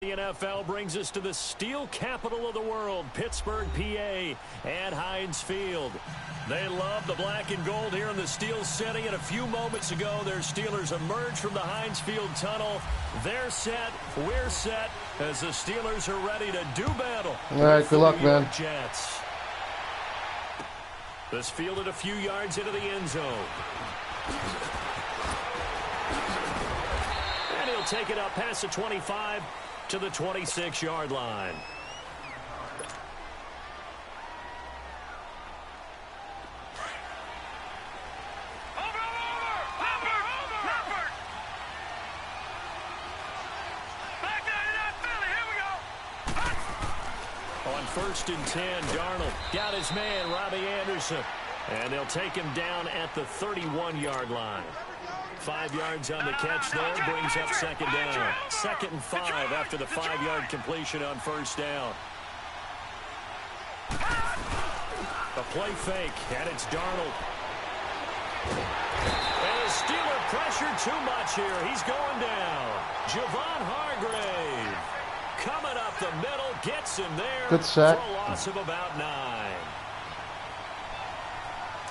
The NFL brings us to the steel capital of the world, Pittsburgh, PA, at Heinz Field. They love the black and gold here in the Steel City, and a few moments ago, their Steelers emerged from the Heinz Field tunnel. They're set, we're set, as the Steelers are ready to do battle. All right, good luck, man. Jets. This fielded a few yards into the end zone. And he'll take it up past the 25 to the 26-yard line. On 1st and 10, Darnold got his man, Robbie Anderson. And they'll take him down at the 31-yard line. 5 yards on the catch there, brings up 2nd down. 2nd and 5 after the 5-yard completion on 1st down. A play fake, and it's Darnold. And the Steeler pressure too much here. He's going down. Javon Hargrave coming up the middle, gets him there. Good sack. For a loss of about 9.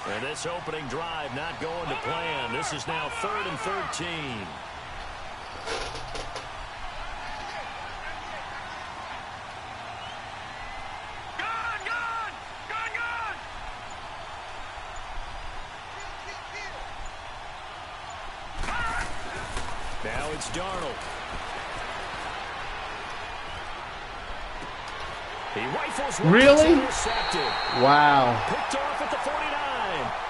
And this opening drive not going to plan. This is now 3rd and 13. Now it's Darnold. He rifles. Really? Intercepted. Wow. Picked off at the 49.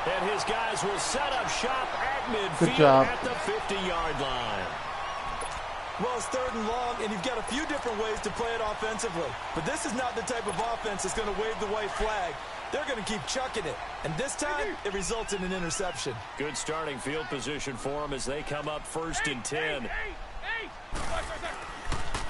And his guys will set up shop at Good midfield job. at the 50-yard line. Well, it's 3rd and long, and you've got a few different ways to play it offensively. But this is not the type of offense that's going to wave the white flag. They're going to keep chucking it. And this time, it results in an interception. Good starting field position for them as they come up 1st and 10.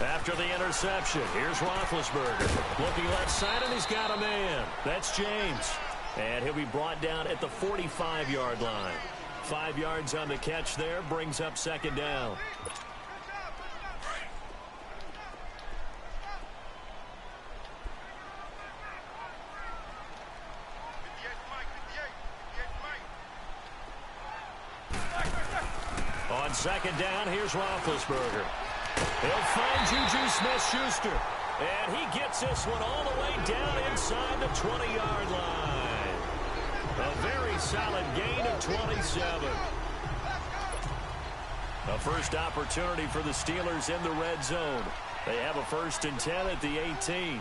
After the interception, here's Roethlisberger. Looking left side, and he's got a man. That's James. And he'll be brought down at the 45-yard line. 5 yards on the catch there, brings up 2nd down. On 2nd down, here's Roethlisberger. He'll find Juju Smith-Schuster. And he gets this one all the way down inside the 20-yard line. A very solid gain of 27. A first opportunity for the Steelers in the red zone. They have a 1st and 10 at the 18.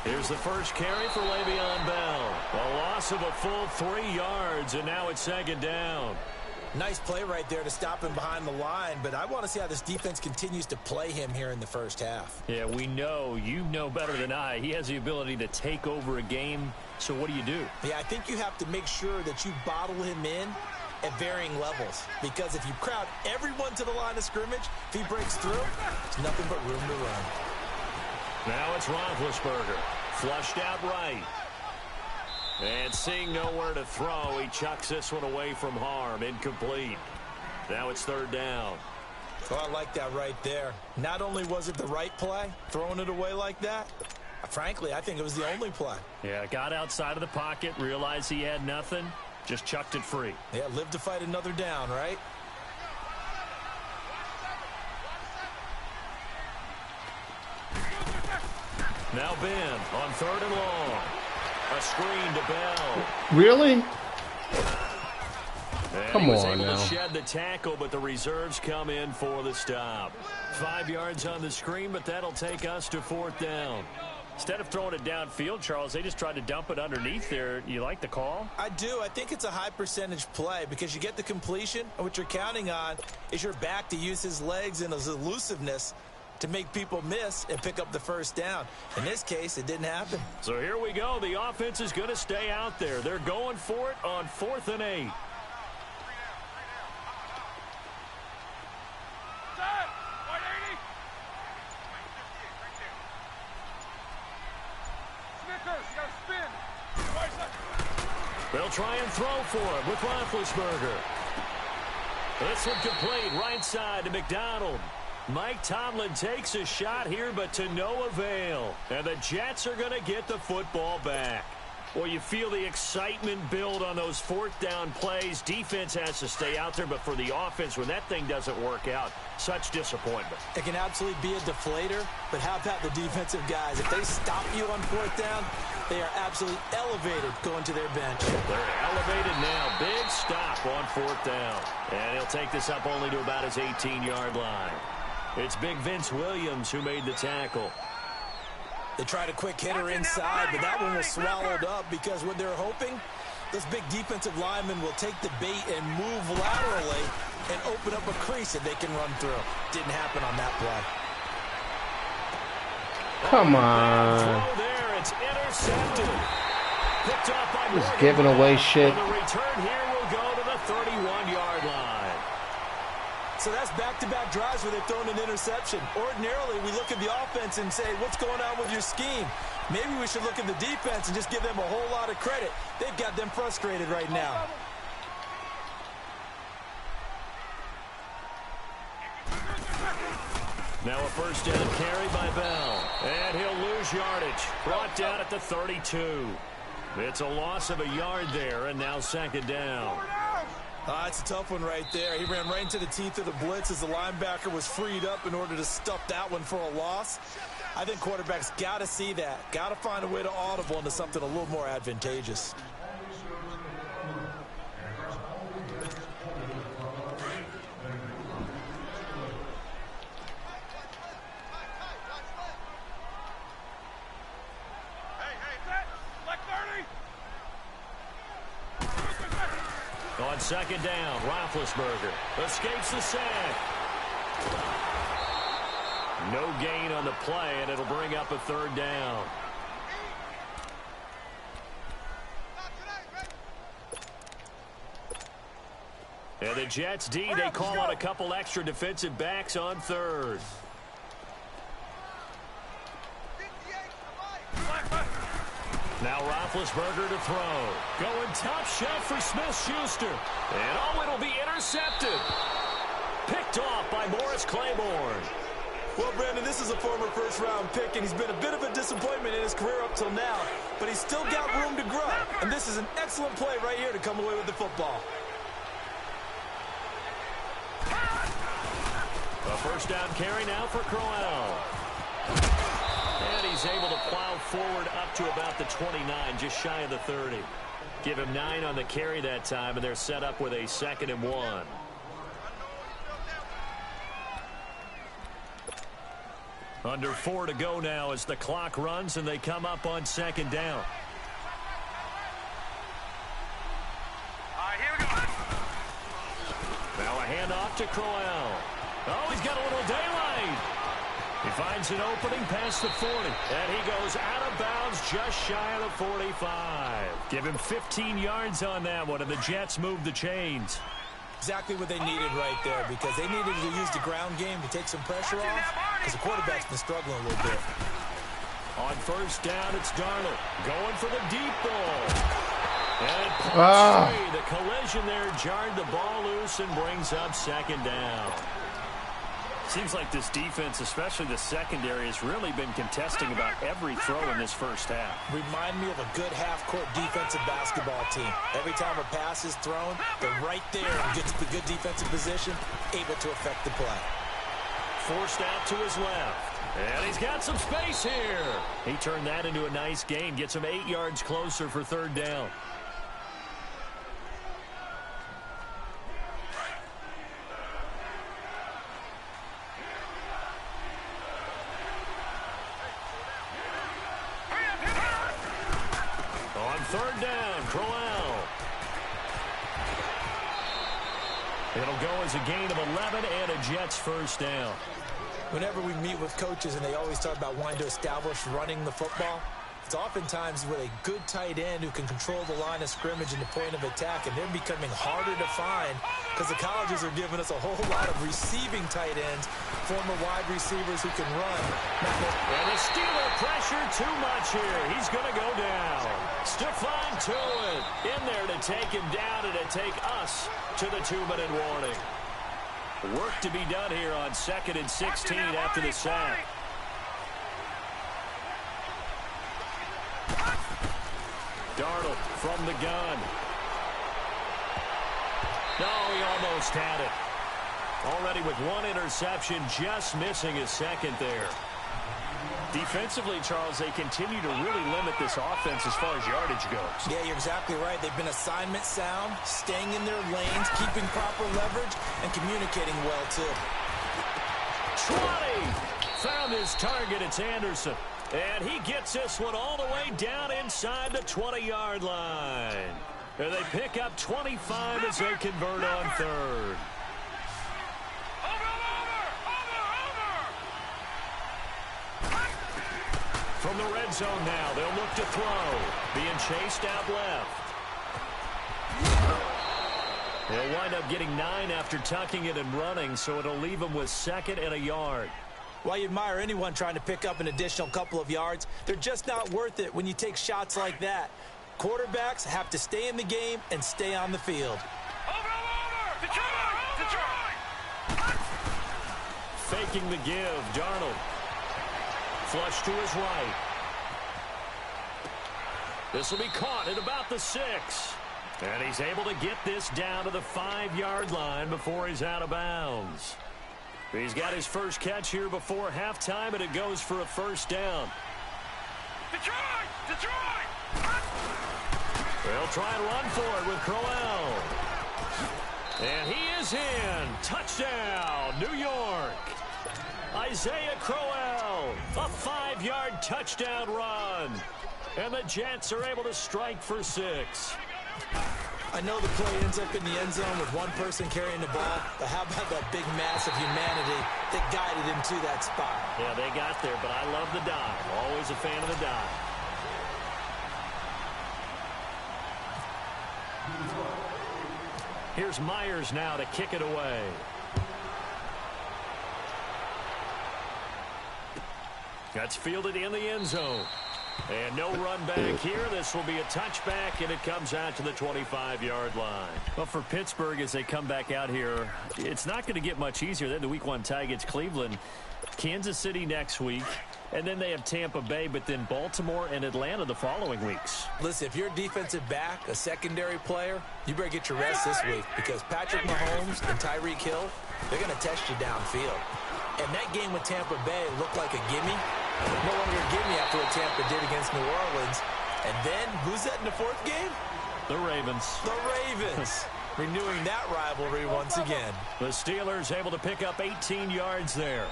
Here's the first carry for Le'Veon Bell. A loss of a full 3 yards, and now it's 2nd down. Nice play right there to stop him behind the line, but I want to see how this defense continues to play him here in the first half. Yeah, we know. You know better than I. He has the ability to take over a game, so what do you do? Yeah, I think you have to make sure that you bottle him in at varying levels, because if you crowd everyone to the line of scrimmage, if he breaks through, there's nothing but room to run. Now it's Roethlisberger. Flushed out right. And seeing nowhere to throw, he chucks this one away from harm. Incomplete. Now it's 3rd down. Oh, I like that right there. Not only was it the right play, throwing it away like that, frankly, I think it was the only play. Yeah, got outside of the pocket, realized he had nothing, just chucked it free. Yeah, live to fight another down, right? Now Ben on 3rd and long. A screen to Bell. Really? And Come he was on able now. to shed the tackle, but the reserves come in for the stop. 5 yards on the screen, but that'll take us to 4th down. Instead of throwing it downfield, Charles, they just tried to dump it underneath there. You like the call? I do. I think it's a high percentage play because you get the completion, and what you're counting on is your back to use his legs and his elusiveness to make people miss and pick up the 1st down. In this case, it didn't happen. So here we go. The offense is going to stay out there. They're going for it on 4th and 8. They'll try and throw for it with Roethlisberger. This one complete, right side to McDonald. Mike Tomlin takes a shot here, but to no avail. And the Jets are going to get the football back. Well, you feel the excitement build on those fourth down plays. Defense has to stay out there, but for the offense, when that thing doesn't work out, such disappointment. It can absolutely be a deflator, but how about the defensive guys? If they stop you on fourth down, they are absolutely elevated going to their bench. They're elevated now. Big stop on fourth down. And he'll take this up only to about his 18-yard line. It's Big Vince Williams who made the tackle. They tried a quick hitter inside, but that one was swallowed up because what they're hoping, this big defensive lineman will take the bait and move laterally and open up a crease that they can run through. Didn't happen on that play. Come on. Throw there, it's intercepted. Picked off by Just giving away shit. The return here will go to the 31-yard line. So that's back-to-back drives where they've thrown an interception. Ordinarily, we look at the offense and say, what's going on with your scheme? Maybe we should look at the defense and just give them a whole lot of credit. They've got them frustrated right now. Now a first down carry by Bell. And he'll lose yardage. Brought down at the 32. It's a loss of a yard there, and now second down. It's a tough one right there. He ran right into the teeth of the blitz as the linebacker was freed up in order to stuff that one for a loss. I think quarterbacks got to see that. Got to find a way to audible into something a little more advantageous. On second down, Roethlisberger escapes the sack. No gain on the play, and it'll bring up a third down. And the Jets D, they call out a couple extra defensive backs on third. Now Roethlisberger to throw. Going top shelf for Smith-Schuster. And oh, it'll be intercepted. Picked off by Morris Claiborne. Well, Brandon, this is a former first-round pick, and he's been a bit of a disappointment in his career up till now. But he's still got room to grow. And this is an excellent play right here to come away with the football. A first down carry now for Crowell. And he's able to plow forward up to about the 29, just shy of the 30. Give him 9 on the carry that time, and they're set up with a 2nd and 1. Under 4 to go now as the clock runs, and they come up on second down. Here we go. Now a handoff to Crowell. Oh, he's got a little daylight. He finds an opening past the 40. And he goes out of bounds just shy of the 45. Give him 15 yards on that one, and the Jets move the chains. Exactly what they needed right there, because they needed to use the ground game to take some pressure off, because the quarterback's been struggling a little bit. On first down, it's Darnold going for the deep ball. And free. The collision there jarred the ball loose and brings up second down. Seems like this defense, especially the secondary, has really been contesting about every throw in this first half. Remind me of a good half-court defensive basketball team. Every time a pass is thrown, they're right there and gets the good defensive position, able to affect the play. Forced out to his left. And he's got some space here. He turned that into a nice gain. Gets him 8 yards closer for third down. Third down, Crowell. It'll go as a gain of 11 and a Jets first down. Whenever we meet with coaches and they always talk about wanting to establish running the football, it's oftentimes with a good tight end who can control the line of scrimmage and the point of attack, and they're becoming harder to find because the colleges are giving us a whole lot of receiving tight ends, former wide receivers who can run. And the Steeler pressure too much here. He's going to go down. Stephon Tuitt in there to take him down and to take us to the 2-minute warning. Work to be done here on 2nd and 16 after the sack. Darnold from the gun. No, he almost had it. Already with one interception, just missing his second there. Defensively, Charles, they continue to really limit this offense as far as yardage goes. Yeah, you're exactly right. They've been assignment sound, staying in their lanes, keeping proper leverage, and communicating well, too. 20! Found his target. It's Anderson. And he gets this one all the way down inside the 20-yard line. And they pick up 25 as they convert on 3rd. From the red zone now, they'll look to throw. Being chased out left. They'll wind up getting 9 after tucking it and running, so it'll leave them with 2nd and a yard. While you admire anyone trying to pick up an additional couple of yards, they're just not worth it when you take shots like that. Quarterbacks have to stay in the game and stay on the field. Faking the give, Darnold. Flush to his right. This will be caught at about the 6. And he's able to get this down to the 5-yard line before he's out of bounds. He's got his first catch here before halftime, and it goes for a first down. Detroit! They'll try and run for it with Crowell. And he is in. Touchdown, New York. Isaiah Crowell, a 5-yard touchdown run. And the Jets are able to strike for 6. I know the play ends up in the end zone with one person carrying the ball, but how about that big mass of humanity that guided him to that spot? Yeah, they got there, but I love the dive. Always a fan of the dive. Here's Myers now to kick it away. That's fielded in the end zone. And no run back here. This will be a touchback, and it comes out to the 25-yard line. Well, for Pittsburgh, as they come back out here, it's not going to get much easier. Then the Week 1 tie against Cleveland, Kansas City next week, and then they have Tampa Bay, but then Baltimore and Atlanta the following weeks. Listen, if you're a defensive back, a secondary player, you better get your rest this week because Patrick Mahomes and Tyreek Hill, they're going to test you downfield. And that game with Tampa Bay looked like a gimme. No longer a gimme after what Tampa did against New Orleans. And then, who's that in the 4th game? The Ravens. The Ravens. Renewing that rivalry once again. The Steelers able to pick up 18 yards there.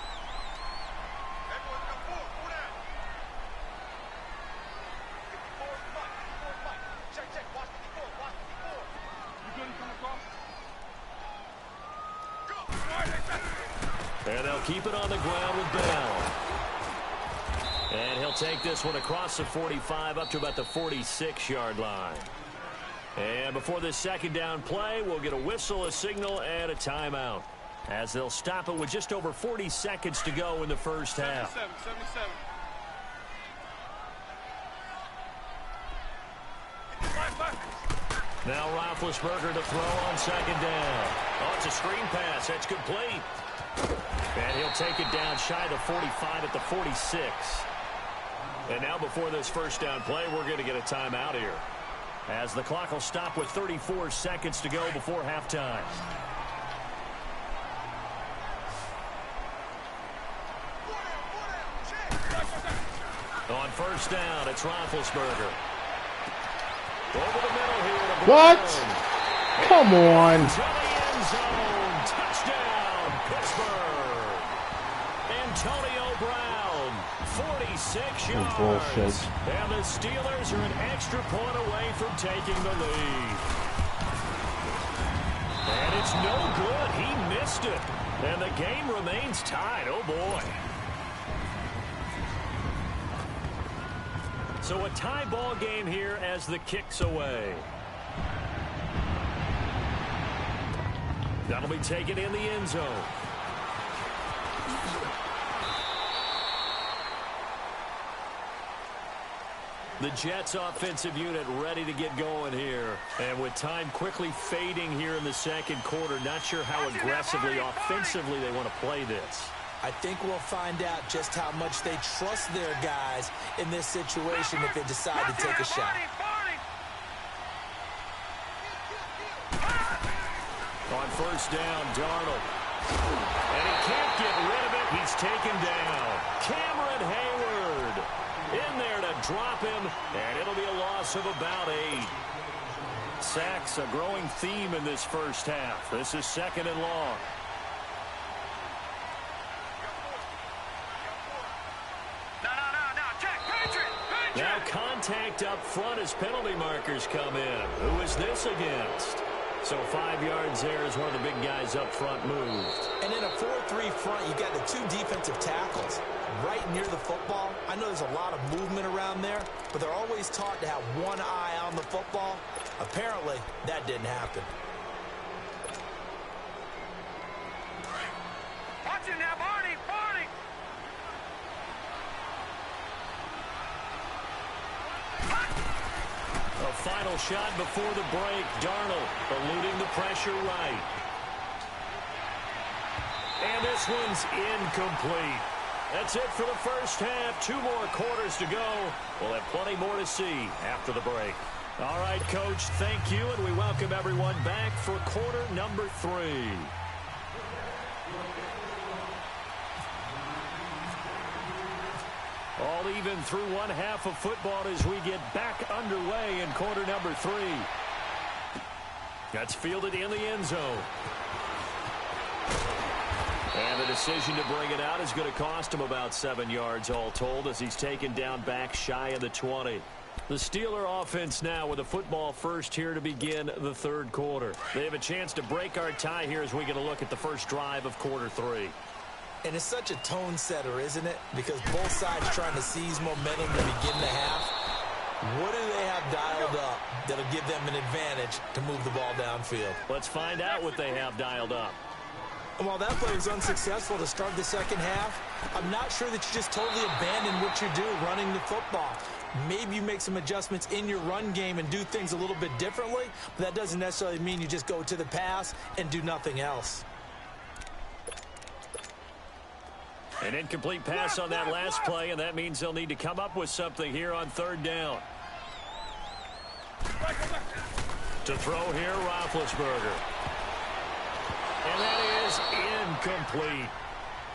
And they'll keep it on the ground with Bell. And he'll take this one across the 45 up to about the 46-yard line. And before this second down play, we'll get a whistle, a signal, and a timeout, as they'll stop it with just over 40 seconds to go in the first half. 77. Now Roethlisberger to throw on second down. Oh, it's a screen pass. That's complete. And he'll take it down shy of the 45 at the 46. And now before this first down play, we're going to get a timeout here, as the clock will stop with 34 seconds to go before halftime. On first down, it's Roethlisberger. Over the middle here to What? Brown. Come on. To the end zone. Touchdown, Pittsburgh. Antonio Brown, 46 yards. Bullshit. And the Steelers are an extra point away from taking the lead. And it's no good. He missed it. And the game remains tied. Oh, boy. So a tie ball game here as the kick's away. That'll be taken in the end zone. The Jets offensive unit ready to get going here. And with time quickly fading here in the second quarter, not sure how aggressively, offensively they want to play this. I think we'll find out just how much they trust their guys in this situation if they decide to take a shot. On first down, Darnold. And he can't get rid of it. He's taken down. Cameron Hayward in there to drop him, and it'll be a loss of about 8. Sacks, a growing theme in this first half. This is second and long. Now contact up front as penalty markers come in. Who is this against? So 5 yards there as one of the big guys up front moved. And in a 4-3 front, you got the 2 defensive tackles right near the football. I know there's a lot of movement around there, but they're always taught to have one eye on the football. Apparently, that didn't happen. Watch it now, Barney! Barney! A final shot before the break. Darnold eluding the pressure right. And this one's incomplete. That's it for the first half. 2 more quarters to go. We'll have plenty more to see after the break. All right, Coach, thank you, and we welcome everyone back for quarter number 3. All even through one half of football as we get back underway in quarter number 3. That's fielded in the end zone. And the decision to bring it out is going to cost him about 7 yards all told as he's taken down back shy of the 20. The Steeler offense now with a football first here to begin the third quarter. They have a chance to break our tie here as we get a look at the first drive of quarter 3. And it's such a tone setter, isn't it? Because both sides trying to seize momentum to begin the half. What do they have dialed up that'll give them an advantage to move the ball downfield? Let's find out what they have dialed up. And while that play was unsuccessful to start the second half, I'm not sure that you just totally abandon what you do running the football. Maybe you make some adjustments in your run game and do things a little bit differently, but that doesn't necessarily mean you just go to the pass and do nothing else. An incomplete pass on that last play, and that means they'll need to come up with something here on third down. To throw here, Roethlisberger. And that is incomplete.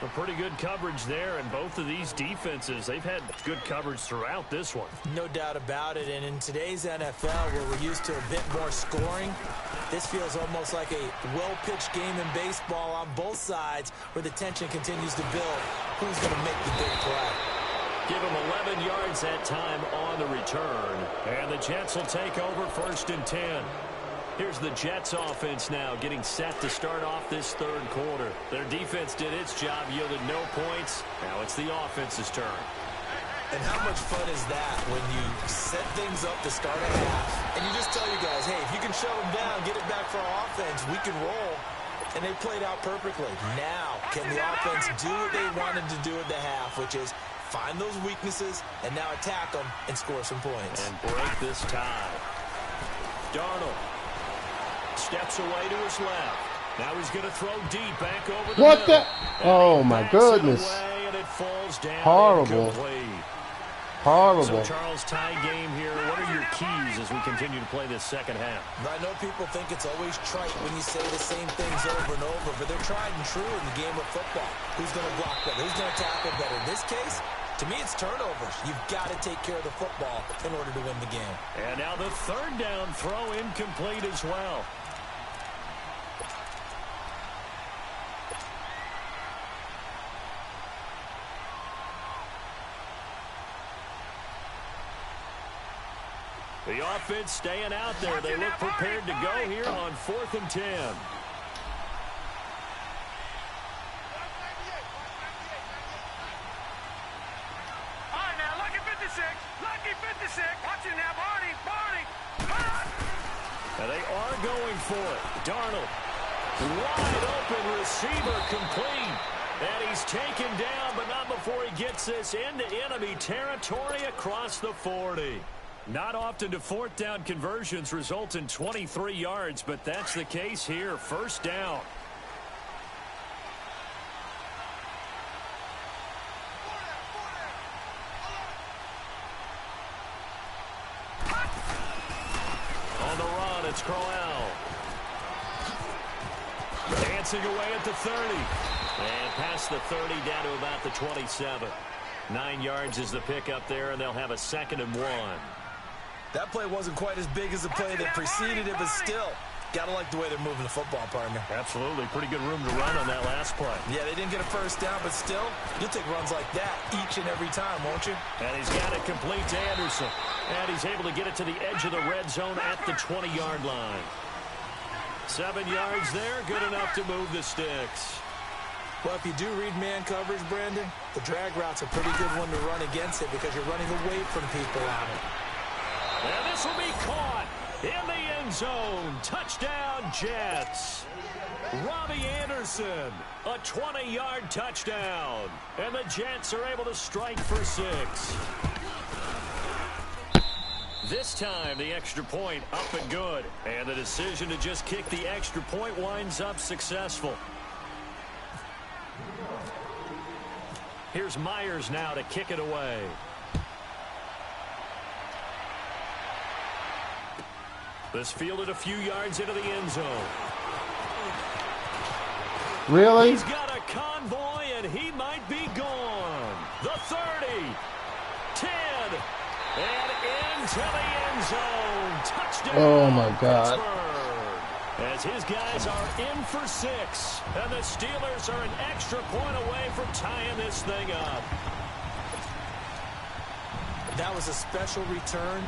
A pretty good coverage there, and both of these defenses, they've had good coverage throughout this one. No doubt about it, and in today's NFL, where we're used to a bit more scoring, this feels almost like a well-pitched game in baseball on both sides where the tension continues to build. Who's going to make the big play? Give him 11 yards that time on the return, and the Jets will take over first and 10. Here's the Jets offense now getting set to start off this third quarter. Their defense did its job, yielded no points. Now it's the offense's turn. And how much fun is that when you set things up to start a half and you just tell you guys, hey, if you can shut them down, get it back for our offense, we can roll. And they played out perfectly. Now, can the offense do what they wanted to do at the half, which is find those weaknesses and now attack them and score some points. And break this tie. Darnold steps away to his left. Now he's going to throw deep back over the What middle. the? Oh, my goodness. And it falls down. Horrible. Horrible. So, Charles, tie game here. What are your keys as we continue to play this second half? I know people think it's always trite when you say the same things over and over, but they're tried and true in the game of football. Who's going to block better? Who's going to tackle better? In this case, to me, it's turnovers. You've got to take care of the football in order to win the game. And now the third down throw incomplete as well. The offense staying out there. They look prepared to go here on 4th and 10. All right, now, lucky 56. Lucky 56. Watch it now, Barney. Barney. And they are going for it. Darnold. Wide open receiver complete. And he's taken down, but not before he gets this into enemy territory across the 40. Not often do fourth down conversions result in 23 yards, but that's the case here. First down. On the run, it's Crowell. Dancing away at the 30. And past the 30 down to about the 27. 9 yards is the pickup there, and they'll have a 2nd and 1. That play wasn't quite as big as the play that preceded it, but still, got to like the way they're moving the football, partner. Absolutely. Pretty good room to run on that last play. Yeah, they didn't get a first down, but still, you'll take runs like that each and every time, won't you? And he's got it complete to Anderson. And he's able to get it to the edge of the red zone at the 20-yard line. 7 yards there, good enough to move the sticks. Well, if you do read man coverage, Brandon, the drag route's a pretty good one to run against it because you're running away from people on it. And this will be caught in the end zone. Touchdown, Jets. Robbie Anderson, a 20-yard touchdown. And the Jets are able to strike for 6. This time, the extra point up and good. And the decision to just kick the extra point winds up successful. Here's Myers now to kick it away. This fielded a few yards into the end zone. Really? He's got a convoy, and he might be gone. The 30, 10, and into the end zone. Touchdown. Oh, my God. Pittsburgh. As his guys are in for 6, and the Steelers are an extra point away from tying this thing up. That was a special return,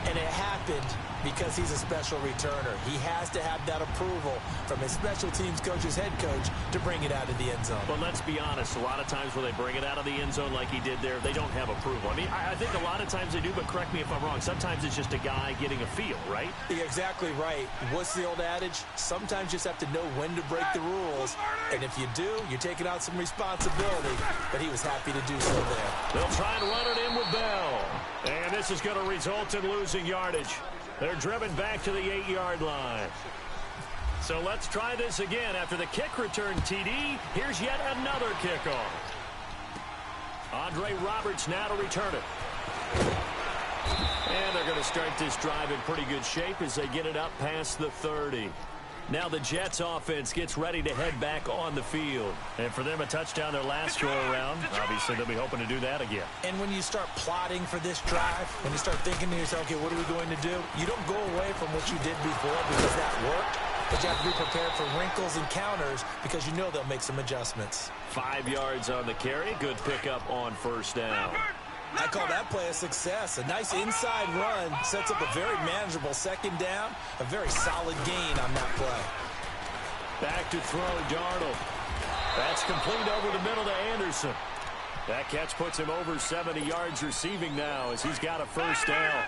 and it happened because he's a special returner. He has to have that approval from his special teams coach's head coach to bring it out of the end zone. But let's be honest, a lot of times when they bring it out of the end zone like he did there, they don't have approval. I mean, I think a lot of times they do, but correct me if I'm wrong. Sometimes it's just a guy getting a feel, right? You're exactly right. What's the old adage? Sometimes you just have to know when to break the rules. And if you do, you're taking out some responsibility. But he was happy to do so there. They'll try and run it in with Bell. And this is going to result in losing yardage. They're driven back to the 8-yard line. So let's try this again. After the kick return TD, here's yet another kickoff. Andre Roberts now to return it. And they're going to start this drive in pretty good shape as they get it up past the 30. Now the Jets offense gets ready to head back on the field. And for them, a touchdown their last go-around. Obviously, they'll be hoping to do that again. And when you start plotting for this drive, when you start thinking to yourself, okay, what are we going to do? You don't go away from what you did before because that worked. But you have to be prepared for wrinkles and counters because you know they'll make some adjustments. 5 yards on the carry. Good pickup on first down. I call that play a success. A nice inside run sets up a very manageable 2nd down. A very solid gain on that play. Back to throw, Darnold. That's complete over the middle to Anderson. That catch puts him over 70 yards receiving now as he's got a first down.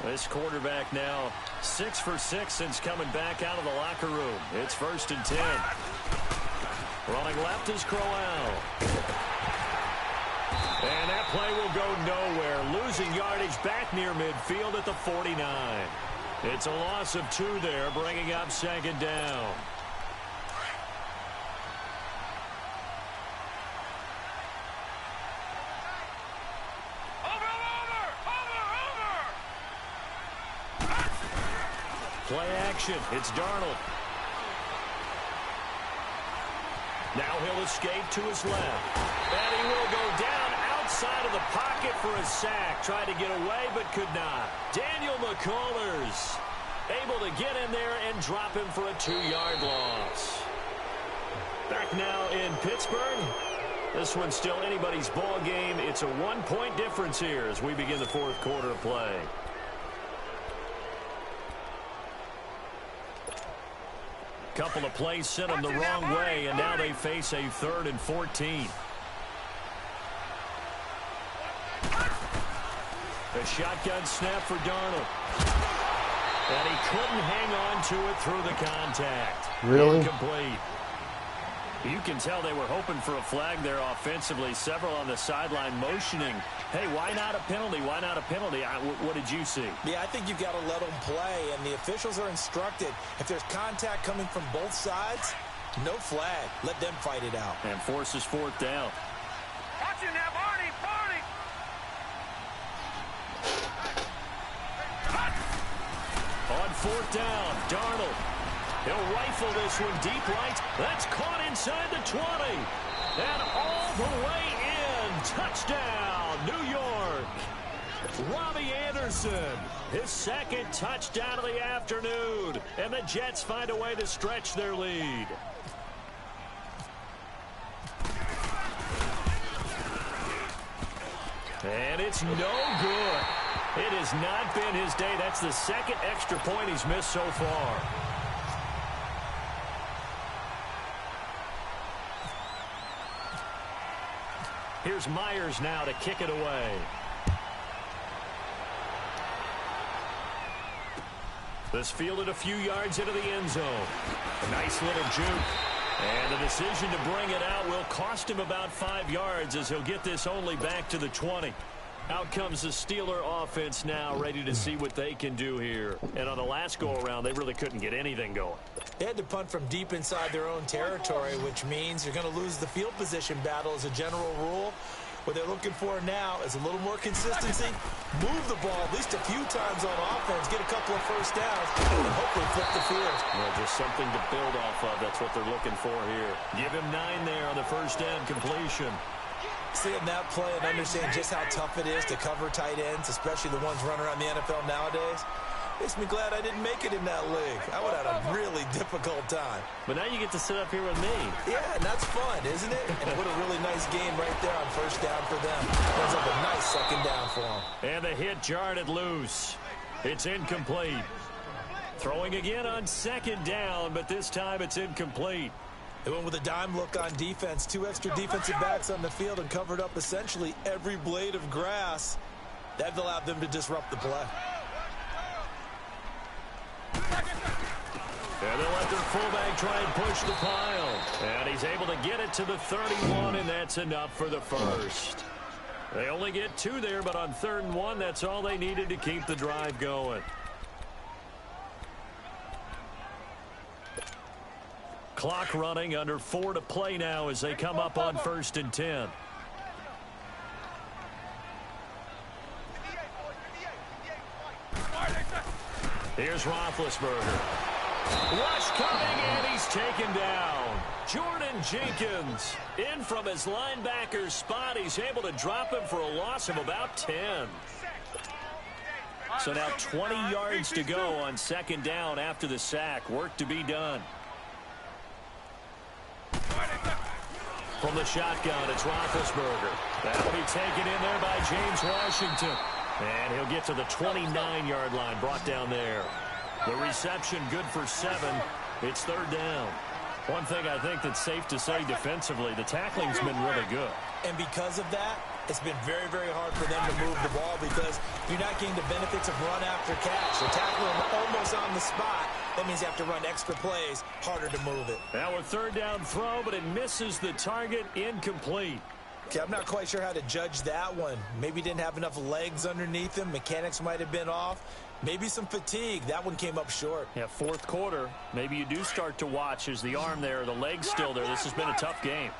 This quarterback now 6 for 6 since coming back out of the locker room. It's 1st and 10. Running left is Crowell. And that play will go nowhere. Losing yardage back near midfield at the 49. It's a loss of 2 there, bringing up 2nd down. Play action. It's Darnold. Now he'll escape to his left. And he will go down outside of the pocket for a sack. Tried to get away but could not. Daniel McCullers able to get in there and drop him for a 2-yard loss. Back now in Pittsburgh. This one's still anybody's ball game. It's a 1-point difference here as we begin the 4th quarter of play. Couple of plays sent them the wrong way, and now they face a 3rd and 14. A shotgun snap for Darnold. And he couldn't hang on to it through the contact. Really? Incomplete. You can tell they were hoping for a flag there offensively. Several on the sideline motioning, hey, why not a penalty? Why not a penalty? What did you see? Yeah, I think you've got to let them play, and the officials are instructed. If there's contact coming from both sides, no flag. Let them fight it out. And forces fourth down. Watch it now, Barney, Barney. On fourth down, Darnold. He'll rifle this one deep right. That's caught inside the 20. And all the way in. Touchdown, New York. Robbie Anderson, his second touchdown of the afternoon. And the Jets find a way to stretch their lead. And it's no good. It has not been his day. That's the second extra point he's missed so far. Here's Myers now to kick it away. This fielded a few yards into the end zone. A nice little juke. And the decision to bring it out will cost him about 5 yards as he'll get this only back to the 20. Out comes the Steeler offense now, ready to see what they can do here. And on the last go-around, they really couldn't get anything going. They had to punt from deep inside their own territory, which means you're going to lose the field position battle as a general rule. What they're looking for now is a little more consistency. Move the ball at least a few times on offense, get a couple of first downs, and hopefully flip the field. Well, just something to build off of. That's what they're looking for here. Give him 9 there on the first down completion. Seeing that play and understand just how tough it is to cover tight ends, especially the ones running around the NFL nowadays, makes me glad I didn't make it in that league. I would have had a really difficult time. But now you get to sit up here with me. Yeah, and that's fun, isn't it? And what a really nice game right there on first down for them. Ends up a nice second down for them. And the hit jarred it loose. It's incomplete. Throwing again on second down, but this time it's incomplete. They went with a dime look on defense. 2 extra defensive backs on the field and covered up essentially every blade of grass. That allowed them to disrupt the play. And they'll let their fullback try and push the pile. And he's able to get it to the 31, and that's enough for the first. They only get 2 there, but on 3rd and 1, that's all they needed to keep the drive going. Clock running, under 4 to play now as they come up on 1st and 10. Here's Roethlisberger. Rush coming, and he's taken down. Jordan Jenkins in from his linebacker spot. He's able to drop him for a loss of about 10. So now 20 yards to go on 2nd down after the sack. Work to be done. From the shotgun, it's Roethlisberger. That'll be taken in there by James Washington. And he'll get to the 29-yard line, brought down there. The reception good for 7. It's 3rd down. One thing I think that's safe to say defensively, the tackling's been really good. And because of that, it's been very, very hard for them to move the ball because you're not getting the benefits of run after catch. They're tackling almost on the spot. That means you have to run extra plays, harder to move it. Now a 3rd down throw, but it misses the target, incomplete. Okay, I'm not quite sure how to judge that one. Maybe didn't have enough legs underneath him. Mechanics might have been off. Maybe some fatigue. That one came up short. Yeah, 4th quarter. Maybe you do start to watch as the arm there, the leg's still there. This has been a tough game.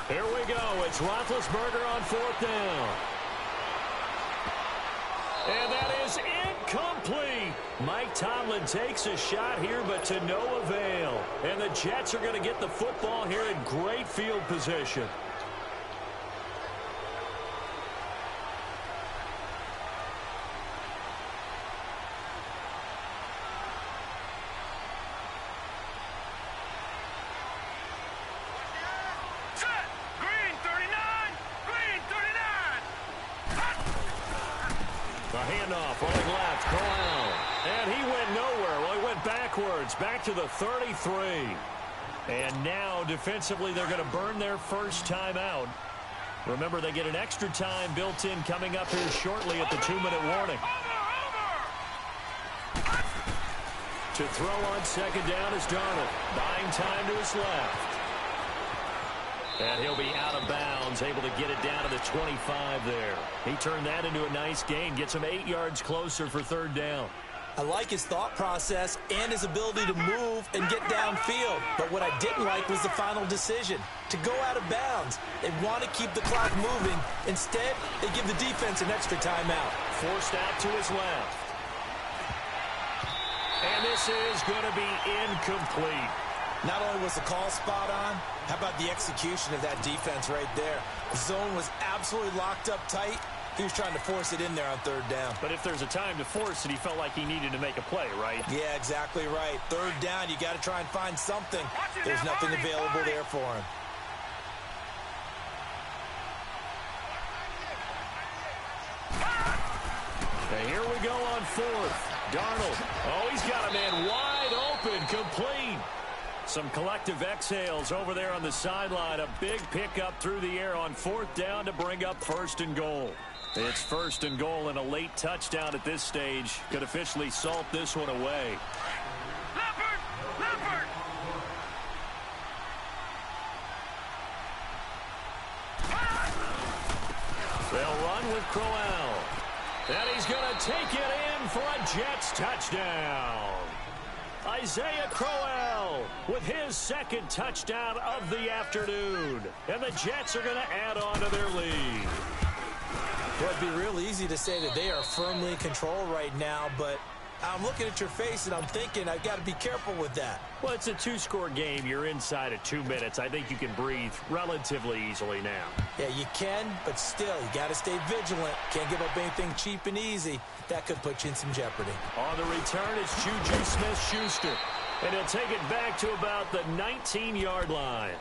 Here we go. It's Roethlisberger on 4th down. And that is incomplete. Mike Tomlin takes a shot here, but to no avail. And the Jets are going to get the football here in great field position. Back to the 33. And now defensively they're going to burn their first timeout. Remember, they get an extra time built in coming up here shortly at the 2-minute warning. To throw on second down is Darnold. Buying time to his left. And he'll be out of bounds, able to get it down to the 25 there. He turned that into a nice gain, gets him 8 yards closer for third down. I like his thought process and his ability to move and get downfield. But what I didn't like was the final decision, to go out of bounds. They want to keep the clock moving. Instead, they give the defense an extra timeout. Forced out to his left. And this is going to be incomplete. Not only was the call spot on, how about the execution of that defense right there? The zone was absolutely locked up tight. He was trying to force it in there on third down. But if there's a time to force it, he felt like he needed to make a play, right? Yeah, exactly right. Third down, you got to try and find something. There's nothing available there for him. And here we go on fourth. Darnold. Oh, he's got a man wide open, complete. Some collective exhales over there on the sideline. A big pickup through the air on fourth down to bring up first and goal. It's first and goal and a late touchdown at this stage. Could officially salt this one away. Leopard! Leopard! They'll run with Crowell. And he's going to take it in for a Jets touchdown. Isaiah Crowell with his second touchdown of the afternoon. And the Jets are going to add on to their lead. Well, it'd be real easy to say that they are firmly in control right now, but I'm looking at your face and I'm thinking I've got to be careful with that. Well, it's a two-score game. You're inside of 2 minutes. I think you can breathe relatively easily now. Yeah, you can, but still, you got to stay vigilant. Can't give up anything cheap and easy. That could put you in some jeopardy. On the return is Juju Smith-Schuster, and he'll take it back to about the 19-yard line.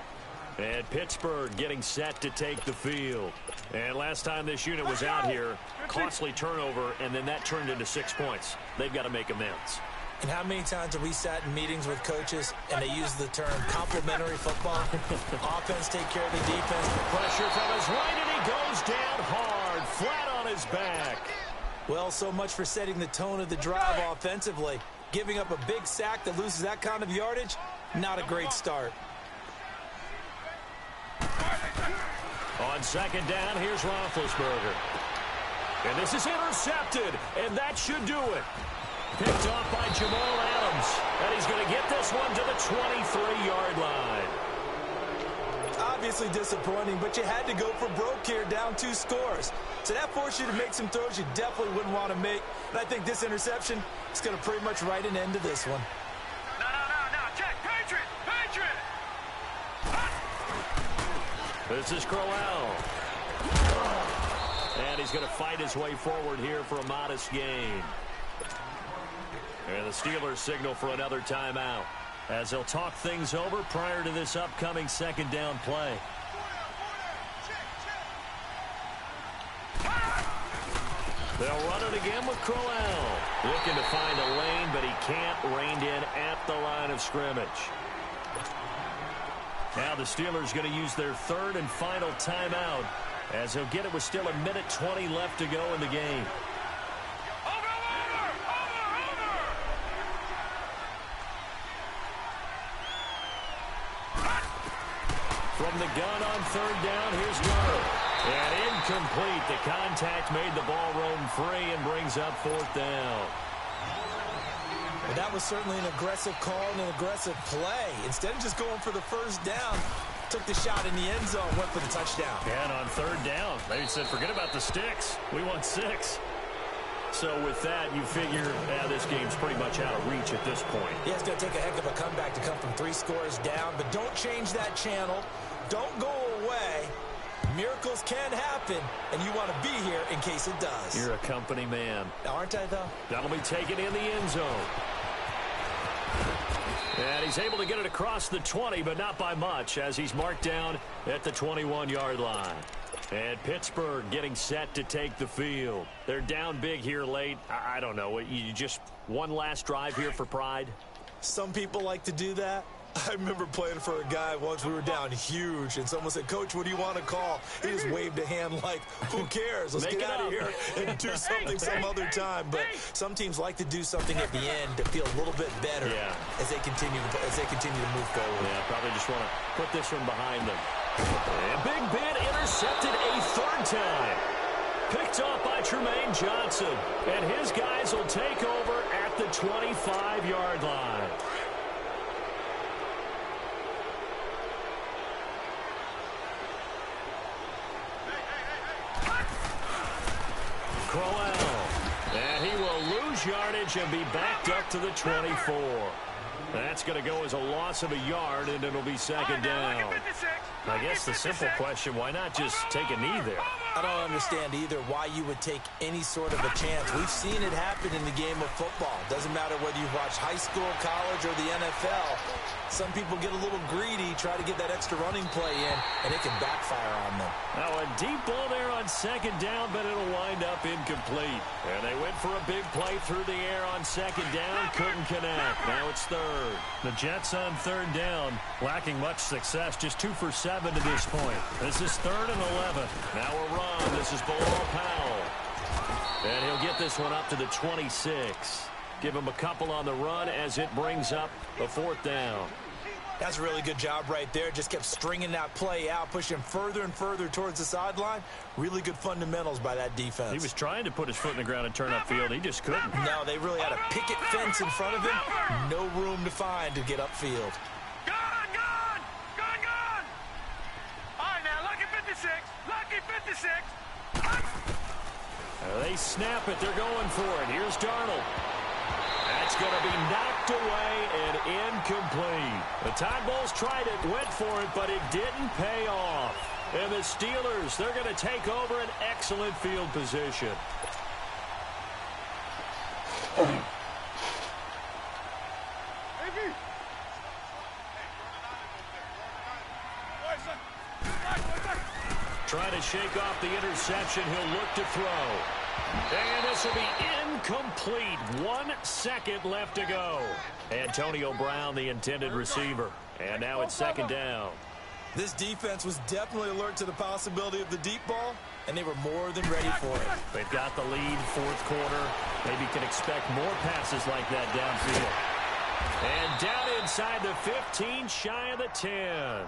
And Pittsburgh getting set to take the field. And last time this unit was out here, costly turnover, and then that turned into 6 points. They've got to make amends. And how many times have we sat in meetings with coaches and they use the term complementary football? Offense take care of the defense. Pressure from his right, and he goes down hard, flat on his back. Well, so much for setting the tone of the drive offensively. Giving up a big sack that loses that kind of yardage, not a great start. On second down, here's Roethlisberger. And this is intercepted, and that should do it. Picked off by Jamal Adams. And he's going to get this one to the 23-yard line. Obviously disappointing, but you had to go for broke here, down 2 scores. So that forced you to make some throws you definitely wouldn't want to make. And I think this interception is going to pretty much write an end to this one. No. Check. Patriot! Patriot! This is Crowell. And he's going to fight his way forward here for a modest gain. And the Steelers signal for another timeout as they'll talk things over prior to this upcoming second down play. They'll run it again with Crowell. Looking to find a lane, but he can't. Reined in at the line of scrimmage. Now the Steelers going to use their third and final timeout as he'll get it with still 1:20 left to go in the game. From the gun on third down, here's Darnold. And incomplete. The contact made the ball roam free and brings up fourth down. Well, that was certainly an aggressive call and an aggressive play. Instead of just going for the first down, took the shot in the end zone, went for the touchdown. And on third down, they said, forget about the sticks. We want 6. So with that, you figure this game's pretty much out of reach at this point. Yeah, it's going to take a heck of a comeback to come from 3 scores down, but don't change that channel. Don't go away. Miracles can happen, and you want to be here in case it does. You're a company man. Aren't I, though? That'll be taken in the end zone. And he's able to get it across the 20, but not by much, as he's marked down at the 21-yard line. And Pittsburgh getting set to take the field. They're down big here late. I don't know. You just one last drive here for pride? Some people like to do that. I remember playing for a guy once. We were down huge, and someone said, "Coach, what do you want to call?" He just waved a hand like, "Who cares? Let's get out of here and do something some other time." But some teams like to do something at the end to feel a little bit better as they continue to move forward. Yeah, probably just want to put this one behind them. And Big Ben intercepted a third time. Picked up by Tremaine Johnson. And his guys will take over at the 25-yard line. Crowell. And he will lose yardage and be backed up to the 24. That's going to go as a loss of a yard, and it'll be second down. I guess the simple question, why not just take a knee there? I don't understand either why you would take any sort of a chance. We've seen it happen in the game of football. Doesn't matter whether you watch high school, college, or the NFL. Some people get a little greedy, try to get that extra running play in, and it can backfire on them. Now a deep ball there on second down, but it'll wind up incomplete. And they went for a big play through the air on second down, couldn't connect. Now it's third. The Jets on third down, lacking much success, just 2 for 7 to this point. This is 3rd and 11. Now a run. This is Bilal Powell. And he'll get this one up to the 26. Give him a couple on the run as it brings up the 4th down. That's a really good job right there. Just kept stringing that play out, pushing further and further towards the sideline. Really good fundamentals by that defense. He was trying to put his foot in the ground and turn upfield. He just couldn't. No, they really had a picket fence in front of him. No room to find to get upfield. Gone, gone, gone, gone. All right, now, lucky 56, lucky 56. They snap it. They're going for it. Here's Darnold. That's going to be knocked away and incomplete. The Tide Bulls tried it, went for it, but it didn't pay off. And the Steelers, they're going to take over an excellent field position. Trying to shake off the interception. He'll look to throw. And this will be incomplete. 1 second left to go. Antonio Brown, the intended receiver. And now it's second down. This defense was definitely alert to the possibility of the deep ball, and they were more than ready for it. They've got the lead, 4th quarter. Maybe can expect more passes like that downfield. And down inside the 15, shy of the 10.